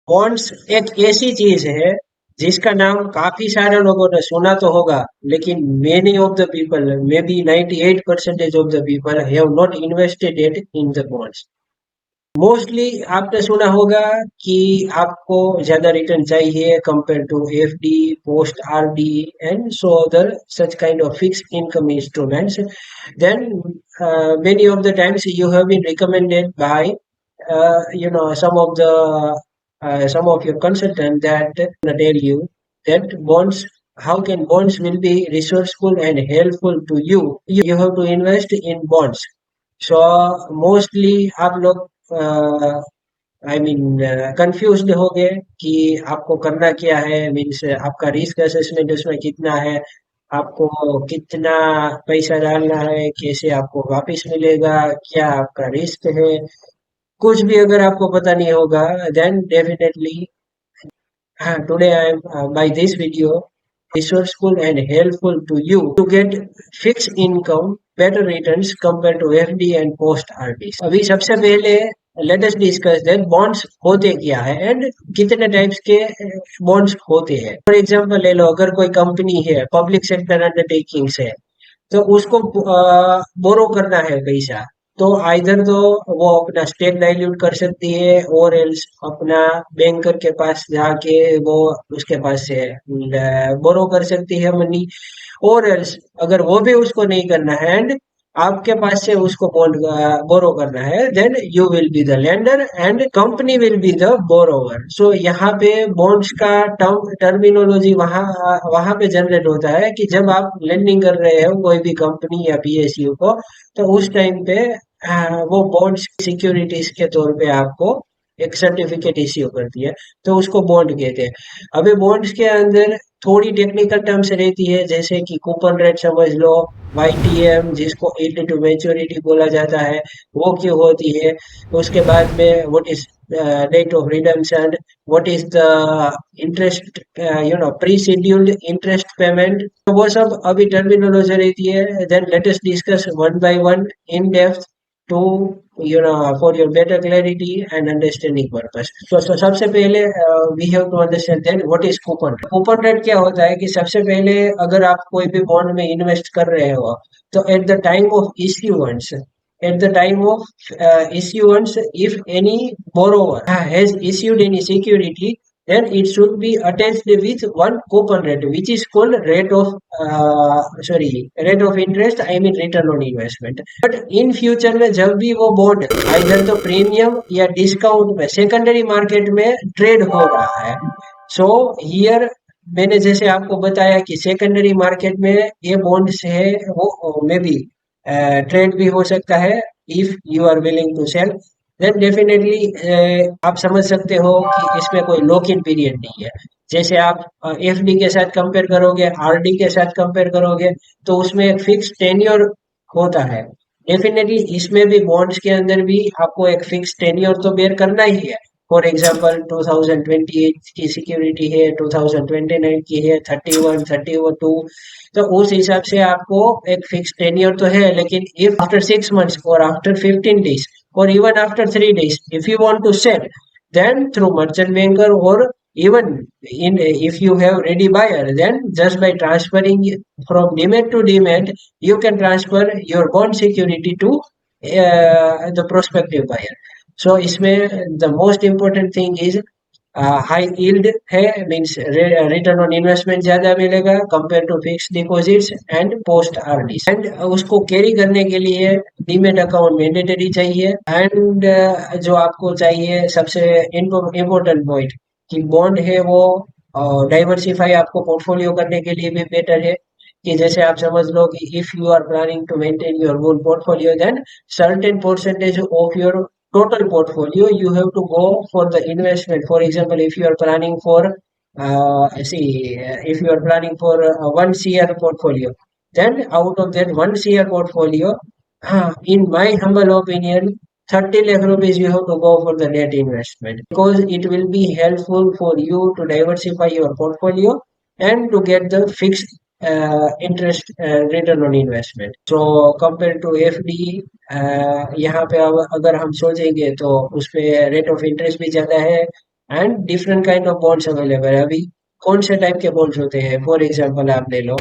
Bonds एक ऐसी चीज है जिसका नाम काफी सारे लोगों ने सुना तो होगा, लेकिन many of the people, maybe 98% of the people have not invested it in the bonds. Mostly आपने सुना होगा कि आपको ज्यादा रिटर्न चाहिए compare to FD, post RD and so other such kind of fix income instruments. Then many of the times you have been recommended by some of your consultant that tell you that bonds, how can bonds will be resourceful and helpful to you. You have to invest in bonds. So mostly आप लोग I mean confused हो गए कि आपको करना क्या है, means आपका रिस्क असेसमेंट उसमें कितना है, आपको कितना पैसा डालना है, कैसे आपको वापस मिलेगा, क्या आपका रिस्क है, कुछ भी अगर आपको पता नहीं होगा, then definitely today I am by this video resourceful and helpful to you to get fixed income better returns compared to FD and post RDs। अभी सबसे पहले let us discuss that bonds होते क्या है एंड कितने types के bonds होते हैं। फॉर एग्जांपल ले लो, अगर कोई कंपनी है, पब्लिक सेक्टर अंडरटेकिंग्स है, तो उसको बोरो करना है पैसा, तो आइदर तो वो अपना स्टेक डाइल्यूट कर सकती है और एल्स अपना बैंकर के पास जाके वो उसके पास से बोरो कर सकती है मनी, और एल्स अगर वो भी उसको नहीं करना है एंड आपके पास से उसको बॉन्ड बोरो करना है, then you will be the lender and company will be the borrower. So यहाँ पे बॉन्ड्स का टर्मिनोलॉजी वहां वहां पे जनरेट होता है कि जब आप लेंडिंग कर रहे हो कोई भी कंपनी या पीएसयू को, तो उस टाइम पे वो बॉन्ड्स सिक्योरिटीज के तौर पे आपको एक सर्टिफिकेट इश्यू करती है, तो उसको बॉन्ड कहते हैं। अभी बॉन्ड्स के अंदर थोड़ी टेक्निकल टर्म्स रहती है, जैसे कि कूपन रेट समझ लो, वाईटीएम जिसको यील्ड टू मैच्योरिटी बोला जाता है, वो क्यों होती है, उसके बाद में what is date of redemption, what is the interest, pre scheduled interest payment, तो वो सब अभी टर्मिनोलॉजी रहती है। Then let us discuss one by one in depth to for your better clarity and understanding purpose। So सबसे पहले we have to understand then what is coupon rate। Coupon rate क्या होता है कि सबसे पहले अगर आप कोई भी बॉन्ड में इन्वेस्ट कर रहे हो, तो at the time of issuance, if any borrower has issued any security, then it should be attached with one coupon rate which is called rate of interest, I mean return on investment। But in future में जब भी वो bond either तो premium या discount में secondary market में trade हो रहा है, सो हियर मैंने जैसे आपको बताया कि सेकेंडरी मार्केट में ये बॉन्ड्स है वो मे बी ट्रेड भी हो सकता है, if you are willing to sell, then definitely आप समझ सकते हो कि इसमें कोई लॉक इन पीरियड नहीं है। जैसे आप एफडी के साथ कंपेयर करोगे, आरडी के साथ कंपेयर करोगे, तो उसमें एक फिक्स टेन्योर होता है। डेफिनेटली इसमें भी बॉन्ड्स के अंदर भी आपको एक फिक्स टेन्योर तो बेयर करना ही है। फॉर एग्जांपल 2028 की सिक्योरिटी है, 2029 की है, 31, 32, तो उस हिसाब से आपको एक फिक्स टेन्योर तो है, लेकिन इफ आफ्टर 6 months और after 15 days or even after 3 days if you want to sell, then through merchant banker or even if you have ready buyer, then just by transferring from demat to demat, you can transfer your bond security to the prospective buyer। so इसमें the most important thing is high yield है, means return on investment ज्यादा मिलेगा compare to fix deposits and post RD, and उसको carry करने के लिए demat account mandatory चाहिए। And जो आपको चाहिए सबसे इम्पोर्टेंट पॉइंट कि बॉन्ड है वो डाइवर्सिफाई आपको पोर्टफोलियो करने के लिए भी बेटर है, कि जैसे आप समझ लो कि if you are planning to maintain your goal portfolio, then certain percentage of your total portfolio you have to go for the investment। for example, if you are planning for if you are planning for 1 CR portfolio, then out of that 1 CR portfolio, in my humble opinion, 30 lakh rupees you have to go for the debt investment, because it will be helpful for you to diversify your portfolio and to get the fixed interest return on investment। so compared to FD, यहाँ पे अगर हम सोचेंगे तो उसपे rate of interest भी ज्यादा है, and different kind of bonds available है। अभी कौन से टाइप के बॉन्ड्स होते हैं, फॉर एग्जांपल आप ले लो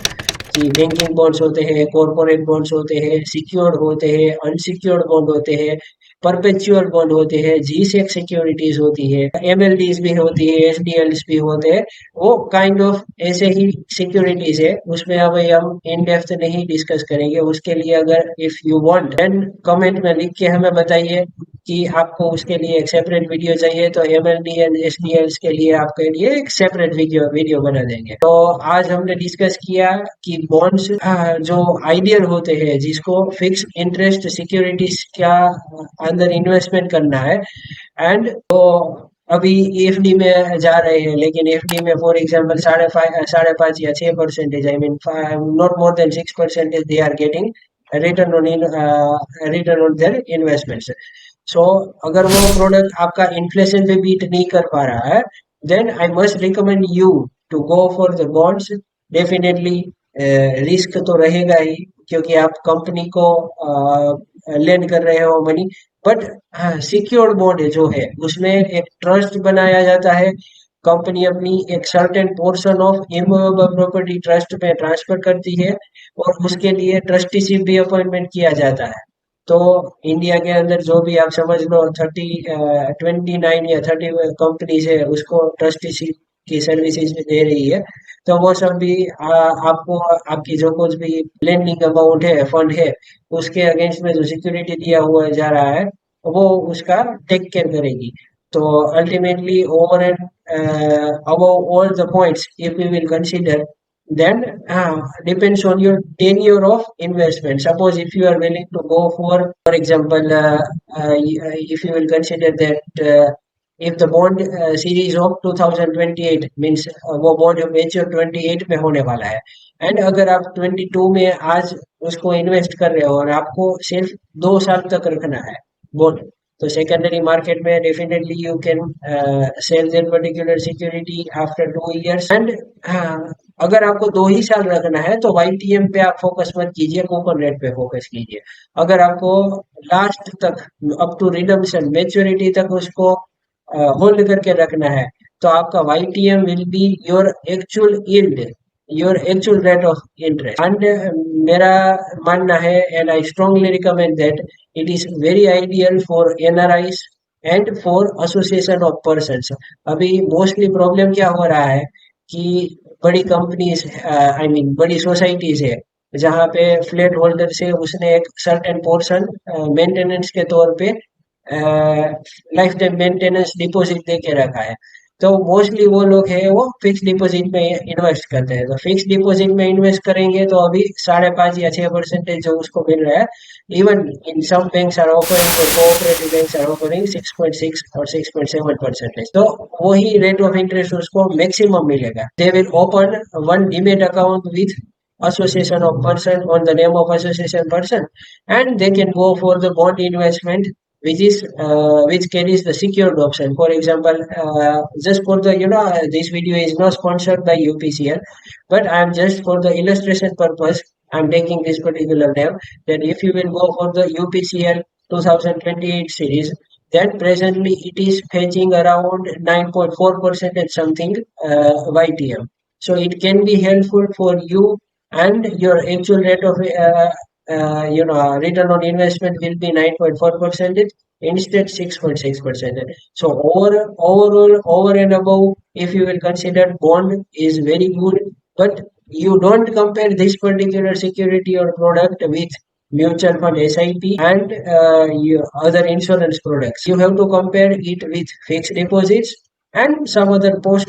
कि बैंकिंग बॉन्ड्स होते हैं, कॉर्पोरेट बॉन्ड्स होते हैं, सिक्योर्ड होते हैं, अनसिक्योर्ड बॉन्ड होते हैं, परपेचुअल बॉन्ड होते हैं, जी सेक सिक्योरिटीज होती है, एमएलडीज भी होती है, एसडीएल्स भी होते हैं। वो काइंड ऑफ ऐसे ही सिक्योरिटीज है, उसमें अब हम इन डेप्थ नहीं डिस्कस करेंगे। उसके लिए अगर if you want then comment में लिख के हमें बताइए कि आपको उसके लिए एक सेपरेट वीडियो चाहिए, तो एमएलडी एंड एसडीएल्स के लिए आपके लिए एक सेपरेट वीडियो बना देंगे। तो आज हमने डिस्कस किया कि बॉन्ड्स जो आइडियल होते हैं, जिसको फिक्स इंटरेस्ट सिक्योरिटीज क्या अंदर इन्वेस्टमेंट करना है, एंड तो अभी एफडी में जा रहे हैं, लेकिन एफडी में फॉर एग्जांपल 5.5 या 6%, I mean not more than 6% they are getting return on their investments. So अगर वो प्रोडक्ट आपका इन्फ्लेशन पे बीट नहीं कर पा रहा है, then I must recommend you to go for the bonds. Definitely risk तो रहेगा ही, क्योंकि आप कंपनी को लेंड कर रहे हो मनी, बट सिक्योर्ड बॉन्ड जो है उसमें एक ट्रस्ट बनाया जाता है। कंपनी अपनी एक certain portion of immovable property trust में ट्रांसफर करती है, और उसके लिए ट्रस्टीशिप भी अपॉइंटमेंट किया जाता है। तो इंडिया के अंदर जो भी आप समझ लो 29 या 30 कंपनीज है, उसको ट्रस्टीशिप की सर्विसेज दे रही है। तो वो सब भी आपको आपकी जो कुछ भी लेंडिंग अमाउंट है, फंड है, उसके अगेंस्ट में जो सिक्योरिटी दिया हुआ जा रहा है, वो उसका टेक केयर करेगी। तो ultimately over and above all the points, if we will consider, then depends on your tenure of investment. Suppose if you are willing to go for example, if you will consider that if the bond series of 2028 means वो bond mature 28 में होने वाला है, and अगर आप 22 में आज उसको इन्वेस्ट कर रहे हो और आपको सिर्फ 2 साल तक रखना है बॉन्ड, तो सेकेंडरी मार्केट में definitely you can sell that particular security after 2 years. And अगर आपको 2 ही साल रखना है, तो वाईटीएम पे आप फोकस मत कीजिए, कूपन रेट पे फोकस कीजिए। अगर आपको लास्ट तक अप टू रिडम्पशन मेच्योरिटी तक उसको होल्ड करके रखना है, तो आपका YTM will be your actual yield, your actual rate of interest. And मेरा मानना है, and I strongly recommend that it is very ideal for NRIs and for association of persons. अभी मोस्टली प्रॉब्लम क्या हो रहा है कि बड़ी कंपनीज, आई मीन बड़ी सोसाइटीज है, जहाँ पे फ्लैट होल्डर से उसने एक सर्टेन पोर्शन मेंटेनेंस के तौर पे लाइफ टाइम मेंटेनेंस डिपॉजिट दे के रखा है। तो मोस्टली वो लोग हैं, वो फिक्स डिपॉजिट में इन्वेस्ट करते हैं। तो फिक्स डिपॉजिट में इन्वेस्ट करेंगे तो अभी 5.5 या 6% जो उसको मिल रहा है, even in some banks are offering, cooperative banks are offering 6.6 और 6.7%। तो वही रेट ऑफ इंटरेस्ट उसको मैक्सिमम मिलेगा। They will open one demat account with association of person on the name of association person, and they can go for the bond investment, which carries the secured option. For example, just for the this video is not sponsored by UPCL, but I am just for the illustration purpose I am taking this particular name, that if you will go for the UPCL 2028 series, then presently it is fetching around 9.4% and something YTM. So it can be helpful for you, and your actual rate of return on investment will be 9.4% instead 6.6%. So over and above, if you will consider, bond is very good, but you don't compare this particular security or product with mutual fund SIP and other insurance products. You have to compare it with fixed deposits and some other post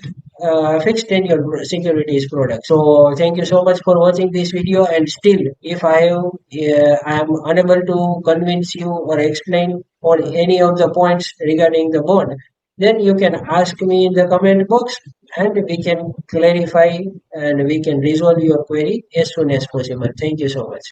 fixed tenure securities product. So thank you so much for watching this video. And still, if I am unable to convince you or explain on any of the points regarding the bond, then you can ask me in the comment box, and we can clarify and we can resolve your query as soon as possible. Thank you so much.